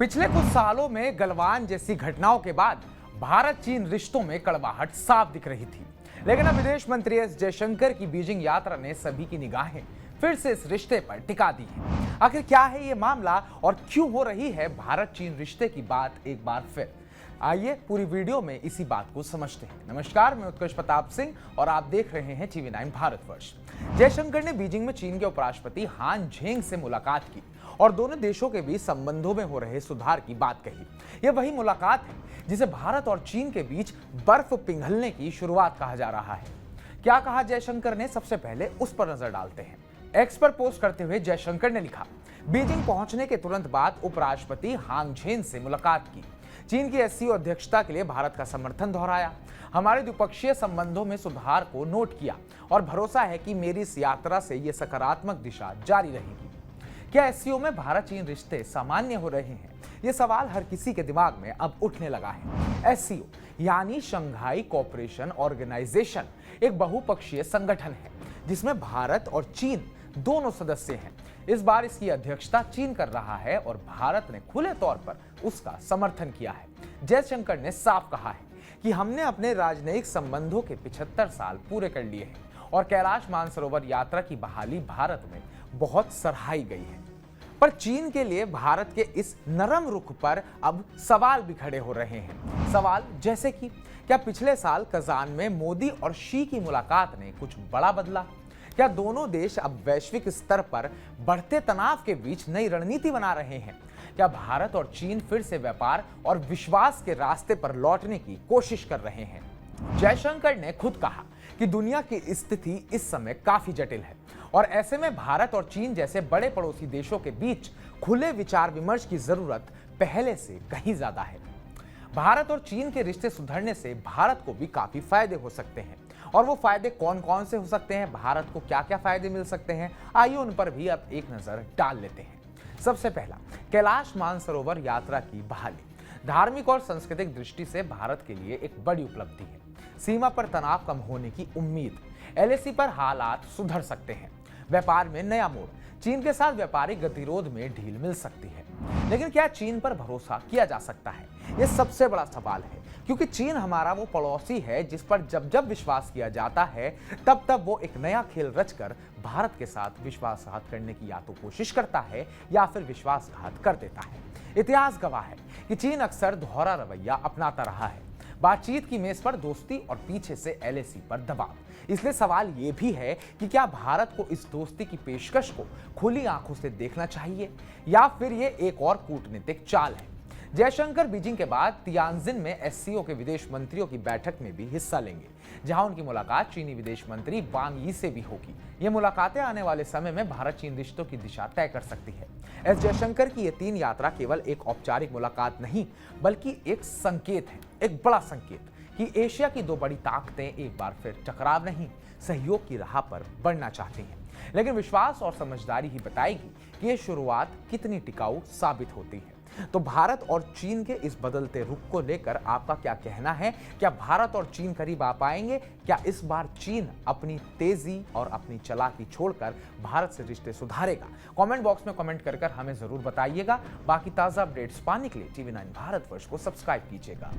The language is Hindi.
पिछले कुछ सालों में गलवान जैसी घटनाओं के बाद भारत चीन रिश्तों में कड़वाहट साफ दिख रही थी। लेकिन अब विदेश मंत्री एस जयशंकर की बीजिंग यात्रा ने सभी की निगाहें फिर से इस रिश्ते पर टिका दी है। आखिर क्या है ये मामला और क्यों हो रही है भारत चीन रिश्ते की बात एक बार फिर? आइए पूरी वीडियो में इसी बात को समझते हैं। नमस्कार, मैं उत्कर्ष प्रताप सिंह और आप देख रहे हैं टीवी 9 भारतवर्ष। जयशंकर ने बीजिंग में चीन के उपराष्ट्रपति हान झेंग से मुलाकात की और दोनों देशों के बीच संबंधों में हो रहे सुधार की बात कही। यह वही मुलाकात है जिसे भारत और चीन के बीच बर्फ पिघलने की शुरुआत कहा जा रहा है। क्या कहा जयशंकर ने, सबसे पहले उस पर नजर डालते हैं। एक्स पर पोस्ट करते हुए जयशंकर ने लिखा, बीजिंग पहुंचने के तुरंत बाद उपराष्ट्रपति हान झेंग से मुलाकात की। चीन की एससीओ अध्यक्षता के लिए भारत का समर्थन दोहराया। हमारे द्विपक्षीय संबंधों में सुधार को नोट किया और भरोसा है कि मेरी इस यात्रा से ये सकारात्मक दिशा जारी रहेगी। क्या एससीओ में भारत चीन रिश्ते सामान्य हो रहे हैं? ये सवाल हर किसी के दिमाग में अब उठने लगा है। एससीओ यानी शंघाई कोऑपरेशन ऑर्गेनाइजेशन एक बहुपक्षीय संगठन है जिसमें भारत और चीन दोनों सदस्य हैं। इस बार इसकी अध्यक्षता चीन कर रहा है और भारत ने खुले तौर पर उसका समर्थन किया है। जयशंकर ने साफ कहा है कि हमने अपने राजनयिक संबंधों के 75 साल पूरे कर लिए हैं और कैलाश मानसरोवर यात्रा की बहाली भारत में बहुत सराही गई है। पर चीन के लिए भारत के इस नरम रुख पर अब सवाल भी खड़े हो रहे हैं। सवाल जैसे कि क्या पिछले साल कजान में मोदी और शी की मुलाकात ने कुछ बड़ा बदला? क्या दोनों देश अब वैश्विक स्तर पर बढ़ते तनाव के बीच नई रणनीति बना रहे हैं? क्या भारत और चीन फिर से व्यापार और विश्वास के रास्ते पर लौटने की कोशिश कर रहे हैं? जयशंकर ने खुद कहा कि दुनिया की स्थिति इस समय काफी जटिल है और ऐसे में भारत और चीन जैसे बड़े पड़ोसी देशों के बीच खुले विचार विमर्श की जरूरत पहले से कहीं ज्यादा है। भारत और चीन के रिश्ते सुधरने से भारत को भी काफी फायदे हो सकते हैं और वो फायदे कौन कौन से हो सकते हैं, भारत को क्या क्या फायदे मिल सकते हैं, आइए उन पर भी अब एक नजर डाल लेते हैं। सबसे पहला, कैलाश मानसरोवर यात्रा की बहाली। धार्मिक और सांस्कृतिक दृष्टि से भारत के लिए एक बड़ी उपलब्धि है। सीमा पर तनाव कम होने की उम्मीद, एलएसी पर हालात सुधर सकते हैं, व्यापार में नया मोड़, चीन के साथ व्यापारिक गतिरोध में ढील मिल सकती है। लेकिन क्या चीन पर भरोसा किया जा सकता है? यह सबसे बड़ा सवाल है, क्योंकि चीन हमारा वो पड़ोसी है जिस पर जब जब विश्वास किया जाता है तब तब वो एक नया खेल रचकर भारत के साथ विश्वासघात करने की या तो कोशिश करता है या फिर विश्वासघात कर देता है। इतिहास गवाह है कि चीन अक्सर दोहरा रवैया अपनाता रहा है, बातचीत की मेज पर दोस्ती और पीछे से एलएसी पर दबाव। इसलिए सवाल यह भी है कि क्या भारत को इस दोस्ती की पेशकश को खुली आंखों से देखना चाहिए या फिर ये एक और कूटनीतिक चाल है? जयशंकर बीजिंग के बाद तियानजिन में एससीओ के विदेश मंत्रियों की बैठक में भी हिस्सा लेंगे, जहां उनकी मुलाकात चीनी विदेश मंत्री वांग यी से भी होगी। ये मुलाकातें आने वाले समय में भारत चीन रिश्तों की दिशा तय कर सकती है। एस जयशंकर की ये 3 यात्रा केवल एक औपचारिक मुलाकात नहीं बल्कि एक संकेत है, एक बड़ा संकेत कि एशिया की 2 बड़ी ताकतें एक बार फिर टकराव नहीं, सहयोग की राह पर बढ़ना चाहती हैं। लेकिन विश्वास और समझदारी ही बताएगी कि ये शुरुआत कितनी टिकाऊ साबित होती है। तो भारत और चीन के इस बदलते रुख को लेकर आपका क्या कहना है? क्या भारत और चीन करीब आ पाएंगे? क्या इस बार चीन अपनी तेजी और अपनी चालाकी छोड़कर भारत से रिश्ते सुधारेगा? कमेंट बॉक्स में कमेंट कर हमें जरूर बताइएगा। बाकी ताजा अपडेट्स पाने के लिए टीवी 9 भारतवर्ष को सब्सक्राइब कीजिएगा।